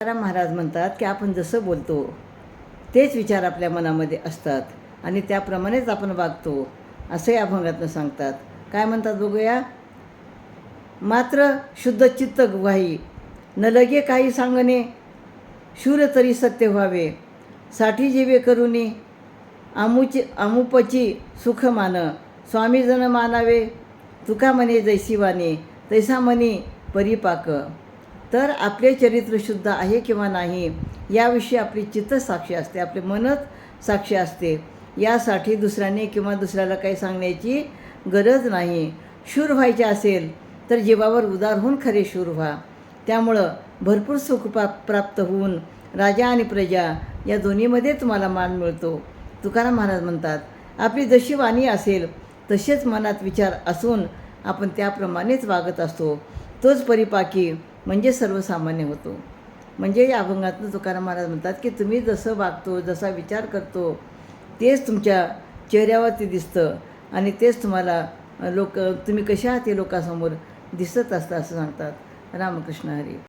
तुकाराम महाराज म्हणतात की आपण जसं बोलतो तेच विचार आपल्या मनामध्ये असतात आणि त्याप्रमाणेच आपण वागतो असं या अभंगातनं सांगतात. काय म्हणतात बघूया. मात्र शुद्ध चित्त गुहाई न लगे काही सांगणे, शूर तरी सत्य व्हावे, साठी जीवे करुनी आमुपची सुख मान, स्वामी जन मानावे, तुका म्हणे जैसी वाणी तैसा म्हणी परिपाक. तर आपले चरित्र शुद्ध आहे किंवा नाही याविषयी आपली चित्त साक्षी असते, आपले मनच साक्षी असते. यासाठी दुसऱ्याने किंवा दुसऱ्याला काही सांगण्याची गरज नाही. शूर व्हायचे असेल तर जीवावर उदार होऊन खरे शूर व्हा. त्यामुळं भरपूर सुख प्राप्त होऊन राजा आणि प्रजा या दोन्हीमध्ये तुम्हाला मान मिळतो. तुकाराम महाराज म्हणतात आपली जशी वाणी असेल तसेच मनात विचार असून आपण त्याप्रमाणेच वागत असतो, तोच परिपाकी म्हणजे सर्वसामान्य होतो. म्हणजे या अभंगातून तुकाराम महाराज म्हणतात की तुम्ही जसं वागतो, जसा विचार करतो तेच तुमच्या चेहऱ्यावरती दिसतं आणि तेच तुम्हाला तुम्ही कशा आहात हे लोकांसमोर दिसत असतं असं सांगतात. रामकृष्ण हरी.